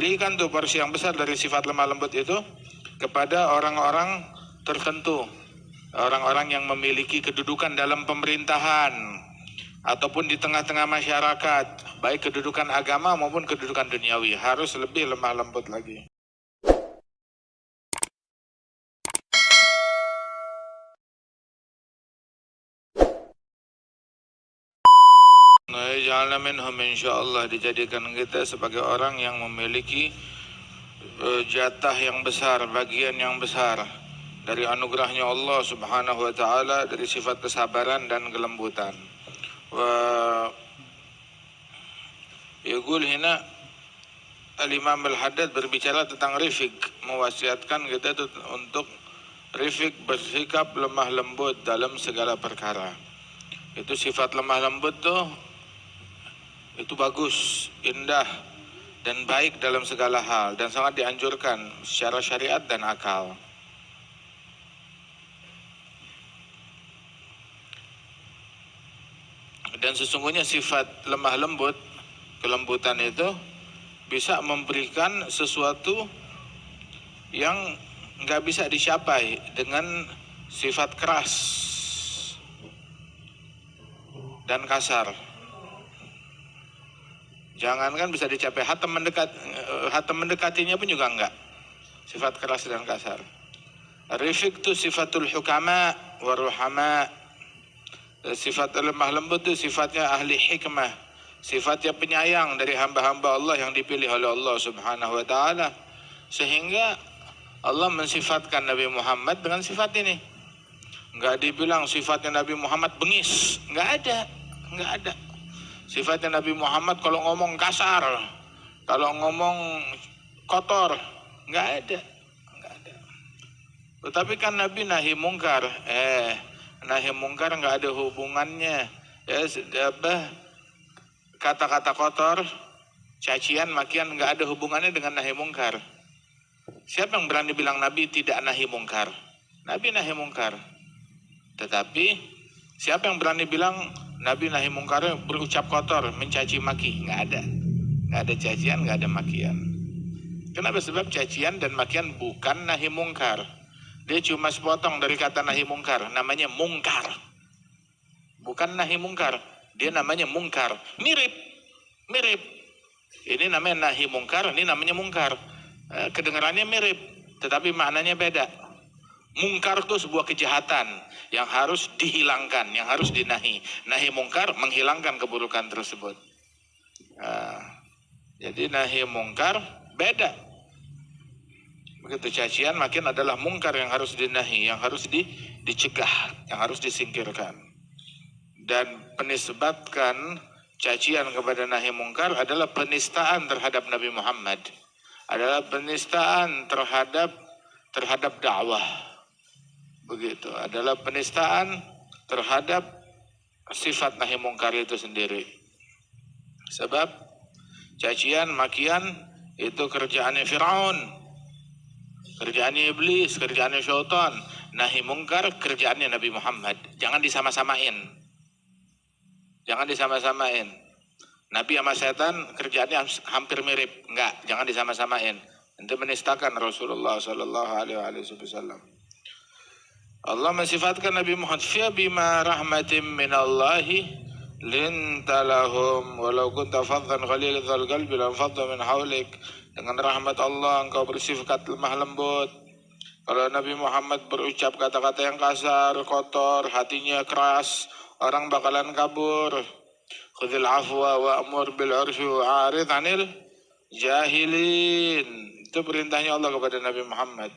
berikan tuh porsi yang besar dari sifat lemah lembut itu kepada orang-orang tertentu, orang-orang yang memiliki kedudukan dalam pemerintahan ataupun di tengah-tengah masyarakat, baik kedudukan agama maupun kedudukan duniawi, harus lebih lemah lembut lagi. Ja'alna minhum, insyaallah dijadikan kita sebagai orang yang memiliki jatah yang besar, bagian yang besar dari anugerahnya Allah Subhanahu wa taala, dari sifat kesabaran dan kelembutan. Wa yaqul hina Al-Imam Al-Haddad berbicara tentang rifq, mewasiatkan kita untuk rifq, bersikap lemah lembut dalam segala perkara. Itu sifat lemah lembut tuh itu bagus, indah dan baik dalam segala hal dan sangat dianjurkan secara syariat dan akal. Dan sesungguhnya sifat lemah lembut, kelembutan itu bisa memberikan sesuatu yang nggak bisa dicapai dengan sifat keras dan kasar. Jangankan bisa dicapai, hatam mendekatinya pun juga enggak. Sifat keras dan kasar. Rifq itu sifatul hukama waruhama. Sifat lemah lembut itu sifatnya ahli hikmah, sifatnya penyayang dari hamba-hamba Allah yang dipilih oleh Allah Subhanahu wa taala. Sehingga Allah mensifatkan Nabi Muhammad dengan sifat ini. Enggak dibilang sifatnya Nabi Muhammad bengis, enggak ada. Sifatnya Nabi Muhammad kalau ngomong kasar, kalau ngomong kotor, nggak ada. Tetapi kan Nabi nahi mungkar, nahi mungkar nggak ada hubungannya. Kata-kata kotor, cacian, makian nggak ada hubungannya dengan nahi mungkar. Siapa yang berani bilang Nabi tidak nahi mungkar? Nabi nahi mungkar. Tetapi siapa yang berani bilang Nabi nahi mungkar berucap kotor, mencaci maki? Nggak ada cacian, nggak ada makian. Kenapa? Sebab cacian dan makian bukan nahi mungkar. Dia cuma sepotong dari kata nahi mungkar, namanya mungkar. Bukan nahi mungkar, dia namanya mungkar. Mirip. Ini namanya nahi mungkar, ini namanya mungkar. Kedengarannya mirip, tetapi maknanya beda. Mungkar itu sebuah kejahatan yang harus dihilangkan, yang harus dinahi. Nahi mungkar menghilangkan keburukan tersebut. Jadi nahi mungkar beda. Begitu cacian makin adalah mungkar yang harus dinahi, yang harus dicegah, yang harus disingkirkan. Dan penisbatkan cacian kepada nahi mungkar adalah penistaan terhadap Nabi Muhammad. Adalah penistaan terhadap dakwah. Begitu, adalah penistaan terhadap sifat nahi mungkar itu sendiri. Sebab cacian, makian itu kerjaannya Firaun, kerjaannya iblis, kerjaannya syaitan. Nahi mungkar kerjaannya Nabi Muhammad. Jangan disama-samain. Nabi sama setan kerjaannya hampir mirip. Enggak, jangan disama-samain. Itu menistakan Rasulullah sallallahu alaihi wasallam. Allah mensifatkan Nabi Muhammad fi bima rahmatin minallahi linta lahum walau kunta faddan ghalidhal qalbi lam fadda min hawlik. Dengan rahmat Allah engkau bersifat lemah lembut. Kalau Nabi Muhammad berucap kata-kata yang kasar, kotor, hatinya keras, orang bakalan kabur. Khudhil afwa wa'mur bil 'urfi wa'rid 'anil jahilin. Itu perintahnya Allah kepada Nabi Muhammad.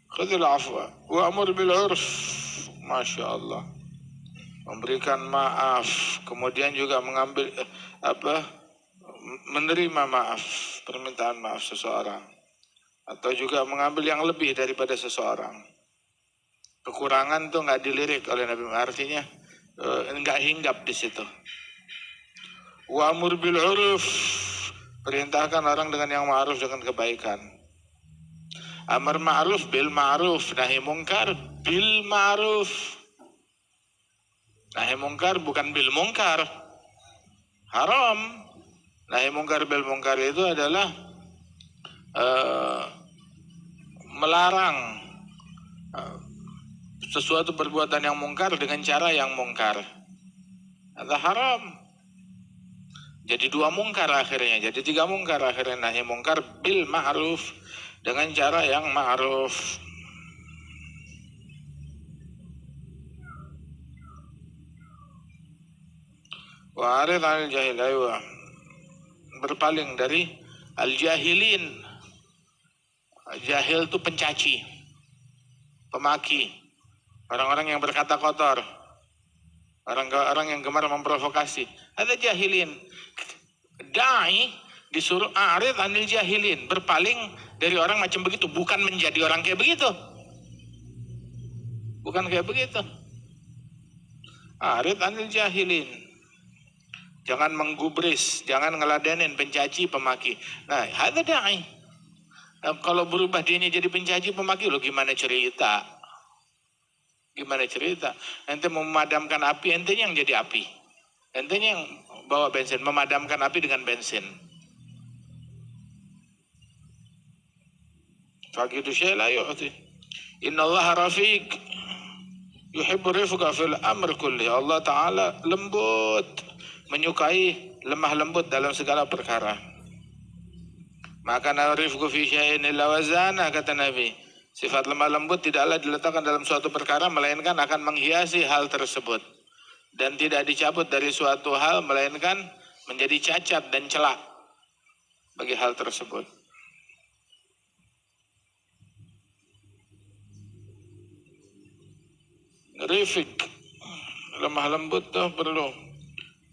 Khudhil afwa wa'mur bil 'urf. Masya Allah. Memberikan maaf, kemudian juga mengambil menerima maaf, permintaan maaf seseorang, atau juga mengambil yang lebih daripada seseorang. Kekurangan tuh nggak dilirik oleh Nabi, artinya nggak hinggap di situ. Wa'mur bil 'urf, perintahkan orang dengan yang ma'ruf, dengan kebaikan. Amar ma'ruf bil ma'ruf, nahi mungkar bil ma'ruf. Nahi mungkar bukan bil mungkar, haram. Nahi mungkar bil mungkar itu adalah melarang sesuatu perbuatan yang mungkar dengan cara yang mungkar. Ada haram. Jadi 2 mungkar akhirnya, jadi 3 mungkar akhirnya. Nahi mungkar bil ma'ruf, dengan cara yang ma'ruf. Wa'arid al jahil, aywa, berpaling dari al-jahilin. Jahil itu pencaci, pemaki, orang-orang yang berkata kotor, orang-orang yang gemar memprovokasi. Ada jahilin. Da'i disuruh a'rid anil jahilin, berpaling dari orang macam begitu, bukan menjadi orang kayak begitu. Bukan kayak begitu. A'rid anil jahilin. Jangan menggubris, jangan ngeladenin pencaci, pemaki. Nah, ada da'i. Kalau berubah dirinya jadi pencaci, pemaki, lo gimana cerita? Gimana cerita? Ente memadamkan api, entenya yang jadi api. Entenya yang bawa bensin, memadamkan api dengan bensin. Faqidu syai' la yu'ti. Innallaha rafiq yuhibbu rifqa fil amr kulli. Allah Ta'ala lembut, menyukai lemah lembut dalam segala perkara. Maka narifku fi syai'in illa wazana, kata Nabi. Sifat lemah lembut tidaklah diletakkan dalam suatu perkara, melainkan akan menghiasi hal tersebut. Dan tidak dicabut dari suatu hal, melainkan menjadi cacat dan celak bagi hal tersebut. Rifik, lemah lembut tuh perlu.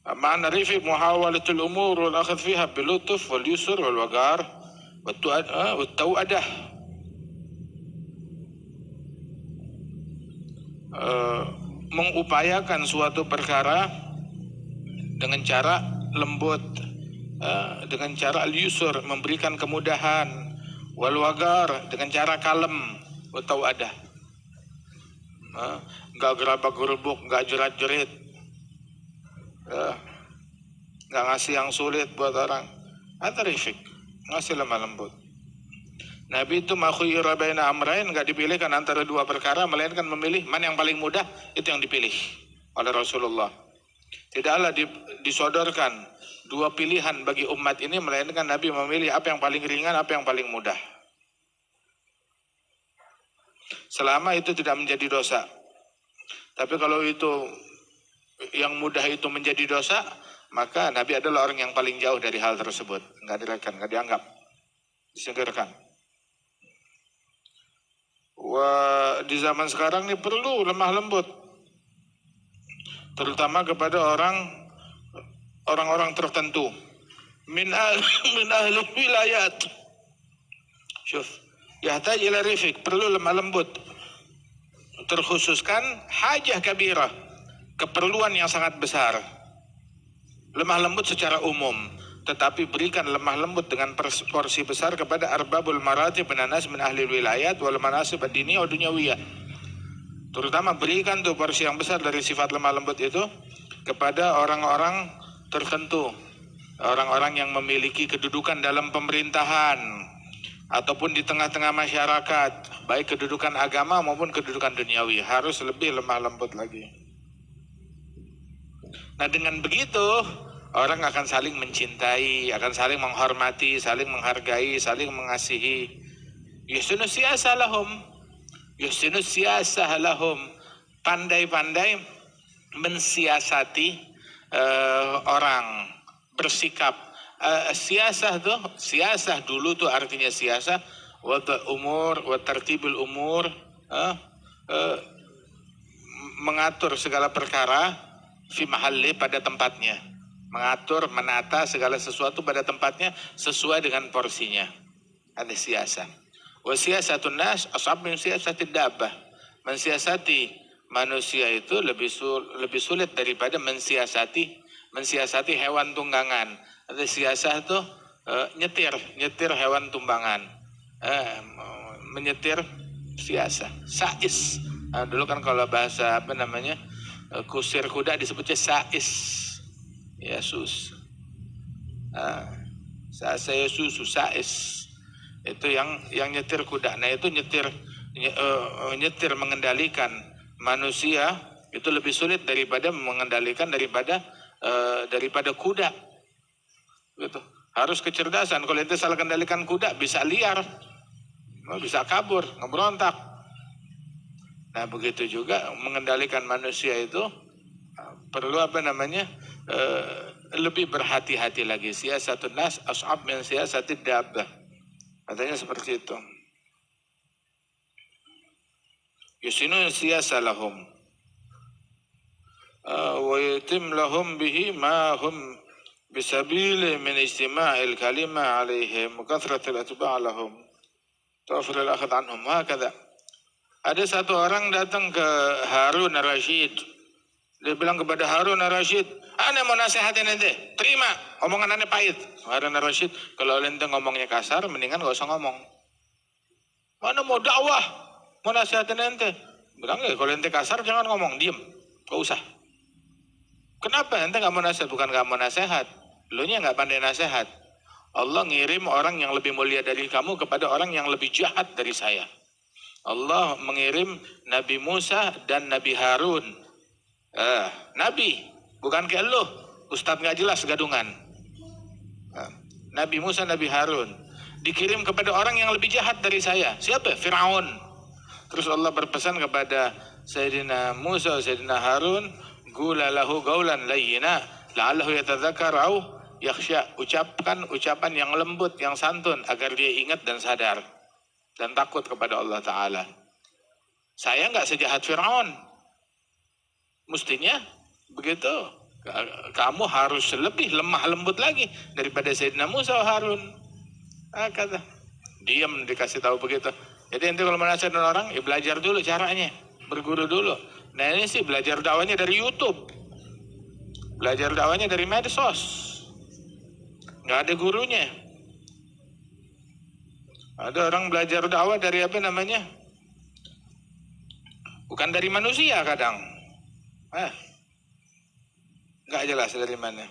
Ma'ana rifik muhawalatul umur wal akhadh fiha bilutuf wal yusur wal wagar والتوأدة. Mengupayakan suatu perkara dengan cara lembut, dengan cara al-yusur, memberikan kemudahan, wal wagar, dengan cara kalem, والتوأدة, nggak gerabak-gerubuk, nggak jerat-jerit, nggak ngasih yang sulit buat orang. Ada rifik, ngasih lemah lembut. Nabi itu makhuyira baina amrain, nggak dipilihkan antara 2 perkara, melainkan memilih mana yang paling mudah, itu yang dipilih oleh Rasulullah. Tidaklah disodorkan 2 pilihan bagi umat ini, melainkan Nabi memilih apa yang paling ringan, apa yang paling mudah. Selama itu tidak menjadi dosa. Tapi kalau itu yang mudah itu menjadi dosa, maka Nabi adalah orang yang paling jauh dari hal tersebut. Nggak dirasakan, nggak dianggap, disingkirkan. Wah, di zaman sekarang ini perlu lemah lembut, terutama kepada orang-orang tertentu. Min ahli wilayat. Syuf, yahtaj ila rifik, perlu lemah lembut. Terkhususkan hajah kabirah, keperluan yang sangat besar. Lemah lembut secara umum, tetapi berikan lemah lembut dengan porsi besar kepada arbabul maratib menanas min ahli wilayat wal manasib ad-diniyah wa dunyawiyah. Terutama berikan tuh porsi yang besar dari sifat lemah lembut itu kepada orang-orang tertentu, orang-orang yang memiliki kedudukan dalam pemerintahan ataupun di tengah-tengah masyarakat, baik kedudukan agama maupun kedudukan duniawi, harus lebih lemah lembut lagi. Nah, dengan begitu orang akan saling mencintai, akan saling menghormati, saling menghargai, saling mengasihi. Yusinu siyasah lahum, yusinu siyasah lahum, pandai-pandai mensiasati orang, bersikap. Siasah dulu tuh artinya siasah, wa umur, wa tertibul umur, mengatur segala perkara fi mahalli, pada tempatnya, mengatur, menata segala sesuatu pada tempatnya sesuai dengan porsinya. Ada siasah. Wa siyasatun nas ashab min siyasatid dabbah. Mensiasati manusia itu lebih sulit daripada mensiasati hewan tunggangan. Ada siasah itu nyetir hewan tumbangan, menyetir siasah. Sais. Nah, dulu kan kalau bahasa kusir kuda disebutnya sais. Yesus. Saya susu sais. Itu yang nyetir kuda. Nah itu nyetir mengendalikan manusia itu lebih sulit daripada mengendalikan daripada kuda. Gitu. Harus kecerdasan. Kalau ente salah kendalikan kuda bisa liar, bisa kabur, ngeberontak. Nah begitu juga mengendalikan manusia itu perlu lebih berhati-hati lagi. Siyasatun nas as'ab min siyasatid dabbah. Katanya seperti itu. Yusinu siyasa lahum wa yatim lahum bihi ma hum bisabili min istima'il kalima alaihim kathratil atba' lahum tawfir al-akhad anhum. Hakadha. Ada satu orang datang ke Harun ar-Rasyid. Dia bilang kepada Harun ar-Rasyid, "Ana mau nasihatin ente, terima, omongan ane pahit." Harun ar-Rasyid, "Kalau ente ngomongnya kasar, mendingan gak usah ngomong. Mana mau dakwah, mau nasihatin ente." Bilang, "Kalau ente kasar jangan ngomong, diem, gak usah." Kenapa ente gak mau nasihat? Bukan gak mau nasihat, lu nya gak pandai nasihat. Allah ngirim orang yang lebih mulia dari kamu kepada orang yang lebih jahat dari saya. Allah mengirim Nabi Musa dan Nabi Harun. Nabi, bukan kayak lu, ustadz gak jelas gadungan. Nabi Musa, Nabi Harun dikirim kepada orang yang lebih jahat dari saya. Siapa? Fir'aun. Terus Allah berpesan kepada Sayyidina Musa, Sayyidina Harun, "Qula lahu qawlan layyina la'allahu yatadzakkar aw yakhsha." Ucapkan ucapan yang lembut, yang santun agar dia ingat dan sadar dan takut kepada Allah Ta'ala. Saya nggak sejahat Fir'aun. Mestinya begitu. Kamu harus lebih lemah lembut lagi daripada Sayyidina Musa Harun. Kata diam, dikasih tahu begitu. Jadi ente kalau menasihatin orang, ya belajar dulu caranya, berguru dulu. Nah ini sih belajar dakwanya dari YouTube, belajar dakwanya dari medsos, nggak ada gurunya. Ada orang belajar dakwah dari bukan dari manusia kadang, nggak jelas dari mana.